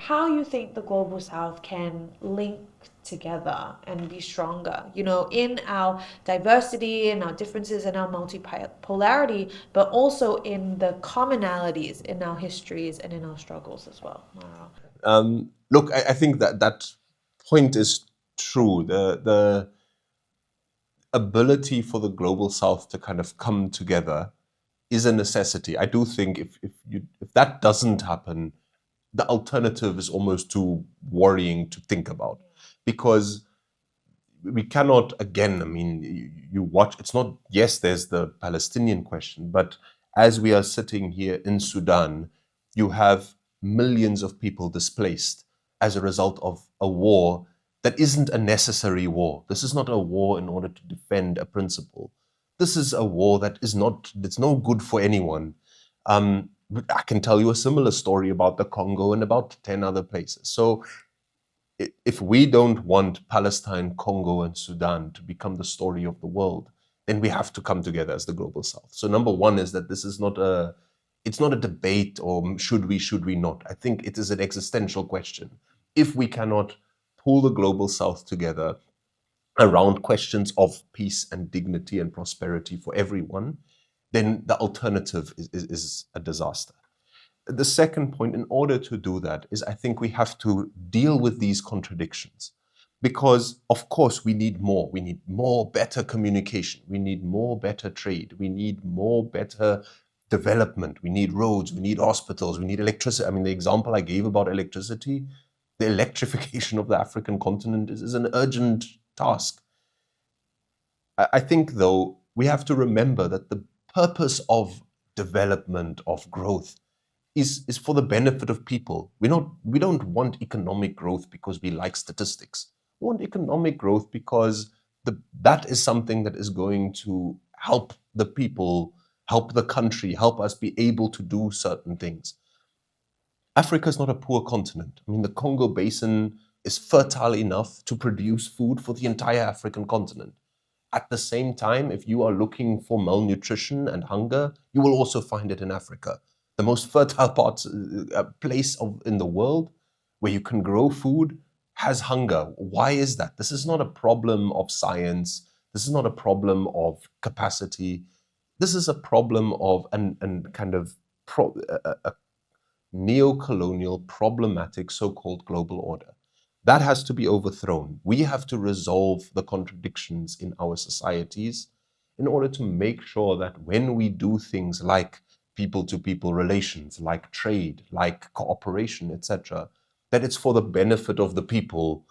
how you think the global south can link together and be stronger, in our diversity and our differences and our multipolarity, but also in the commonalities in our histories and in our struggles as well. Mauro. Look, I think that point is true. The ability for the global south to kind of come together is a necessity. I do think if that doesn't happen, the alternative is almost too worrying to think about, because we cannot, again, I mean, you watch, it's not, yes, there's the Palestinian question, but as we are sitting here in Sudan, you have millions of people displaced as a result of a war that isn't a necessary war. This is not a war in order to defend a principle. This is a war that's no good for anyone. I can tell you a similar story about the Congo and about 10 other places. So if we don't want Palestine, Congo, and Sudan to become the story of the world, then we have to come together as the global south. So number one is that this is it's not a debate or should we not. I think it is an existential question. If we cannot pull the global south together around questions of peace and dignity and prosperity for everyone, then the alternative is a disaster. The second point, in order to do that, is I think we have to deal with these contradictions. Because, of course, we need more. We need more better communication. We need more better trade. We need more better development. We need roads. We need hospitals. We need electricity. I mean, the example I gave about electricity, the electrification of the African continent is an urgent task. I think, though, we have to remember that the purpose of development, of growth, is for the benefit of people. We don't want economic growth because we like statistics. We want economic growth because that is something that is going to help the people, help the country, help us be able to do certain things. Africa is not a poor continent. I mean, the Congo Basin is fertile enough to produce food for the entire African continent. At the same time, if you are looking for malnutrition and hunger, you will also find it in Africa. The most fertile place in the world where you can grow food has hunger. Why is that? This is not a problem of science. This is not a problem of capacity. This is a problem of a neocolonial, problematic so-called global order. That has to be overthrown. We have to resolve the contradictions in our societies in order to make sure that when we do things like people-to-people relations, like trade, like cooperation, etc., that it's for the benefit of the people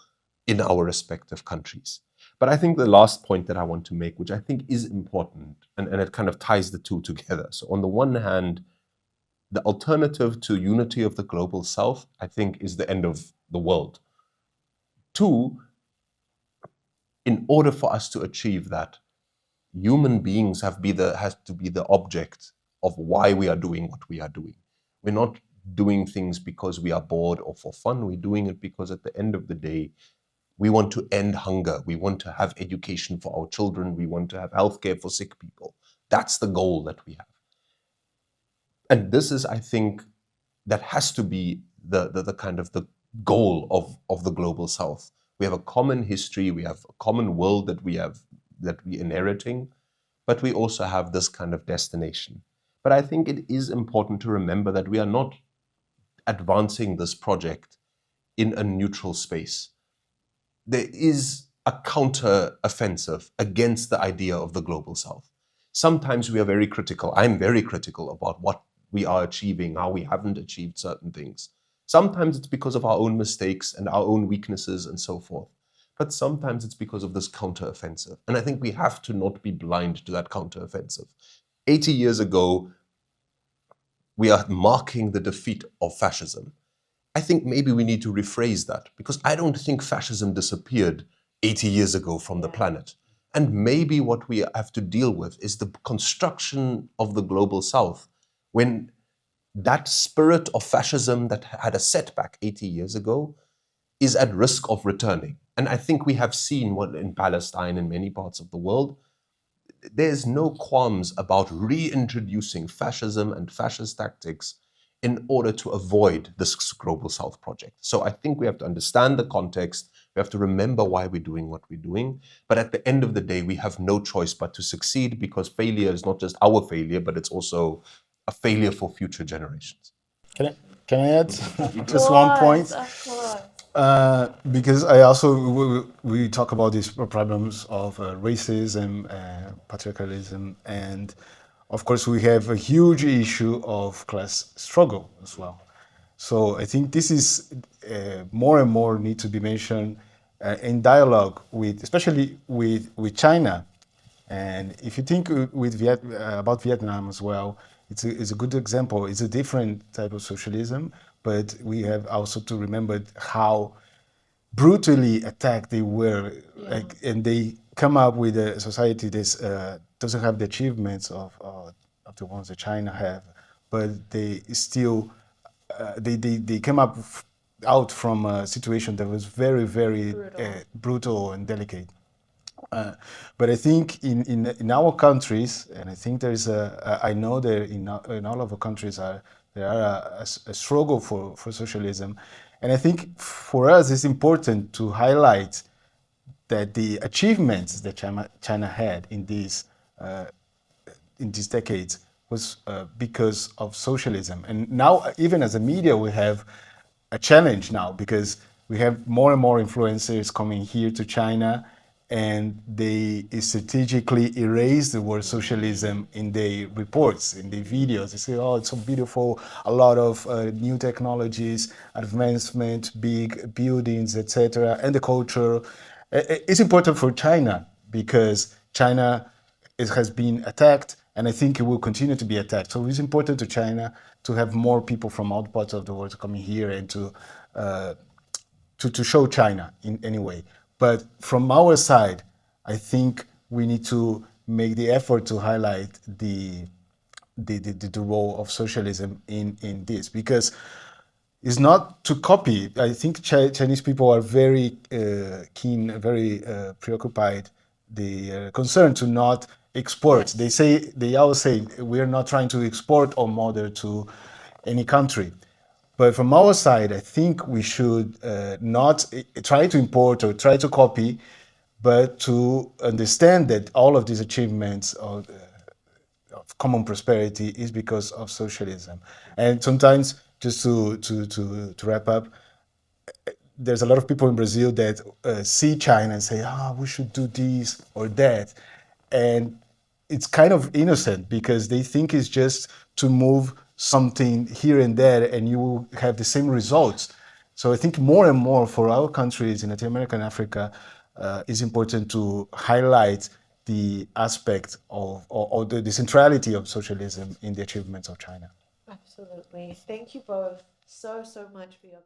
in our respective countries. But I think the last point that I want to make, which I think is important, and it kind of ties the two together. So on the one hand, the alternative to unity of the global south, I think, is the end of the world. Two, in order for us to achieve that, human beings have to be the object of why we are doing what we are doing. We're not doing things because we are bored or for fun. We're doing it because at the end of the day, we want to end hunger. We want to have education for our children. We want to have healthcare for sick people. That's the goal that we have. And this is, I think, that has to be the kind of the goal of the global south. We have a common history. We have a common world that we're inheriting, but we also have this kind of destination. But I think it is important to remember that we are not advancing this project in a neutral space. There is a counter-offensive against the idea of the global south. Sometimes we are very critical. I'm very critical about what we are achieving, how we haven't achieved certain things. Sometimes it's because of our own mistakes and our own weaknesses and so forth. But sometimes it's because of this counter-offensive. And I think we have to not be blind to that counter-offensive. 80 years ago, we are marking the defeat of fascism. I think maybe we need to rephrase that, because I don't think fascism disappeared 80 years ago from the planet. And maybe what we have to deal with is the construction of the global south, when that spirit of fascism that had a setback 80 years ago is at risk of returning. And I think we have seen what in Palestine and many parts of the world, there's no qualms about reintroducing fascism and fascist tactics in order to avoid this global south project. So I think we have to understand the context. We have to remember why we're doing what we're doing. But at the end of the day, we have no choice but to succeed, because failure is not just our failure, but it's also a failure for future generations. Can I add Of just one course, point? of course. Because I also we talk about these problems of racism, patriarchalism, and of course we have a huge issue of class struggle as well. So I think this is more and more need to be mentioned in dialogue with, especially with China. And if you think with about Vietnam as well, it's a good example. It's a different type of socialism, but we have also to remember how brutally attacked they were, like, and they come up with a society that doesn't have the achievements of the ones that China have, but they still they came up out from a situation that was very brutal and delicate. But I think in our countries, and I think there is I know that in all of the countries there are a struggle for socialism, and I think for us it's important to highlight that the achievements that China had in these decades was because of socialism. And now, even as a media, we have a challenge now, because we have more and more influencers coming here to China, and they strategically erase the word socialism in their reports, in their videos. They say, oh, it's so beautiful, a lot of new technologies, advancement, big buildings, etc., and the culture. It's important for China, because China has been attacked, and I think it will continue to be attacked. So it's important to China to have more people from all parts of the world coming here and to show China in any way. But from our side, I think we need to make the effort to highlight the role of socialism in this, because it's not to copy. I think Chinese people are very keen, very preoccupied, the concern to not export. They always say we are not trying to export our model to any country. But from our side, I think we should not try to import or try to copy, but to understand that all of these achievements of common prosperity is because of socialism. And sometimes, just to wrap up, there's a lot of people in Brazil that see China and say, we should do this or that. And it's kind of innocent, because they think it's just to move something here and there and you will have the same results. So I think more and more for our countries in Latin America and Africa, it's important to highlight the aspect of or the centrality of socialism in the achievements of China. Absolutely. Thank you both so much for your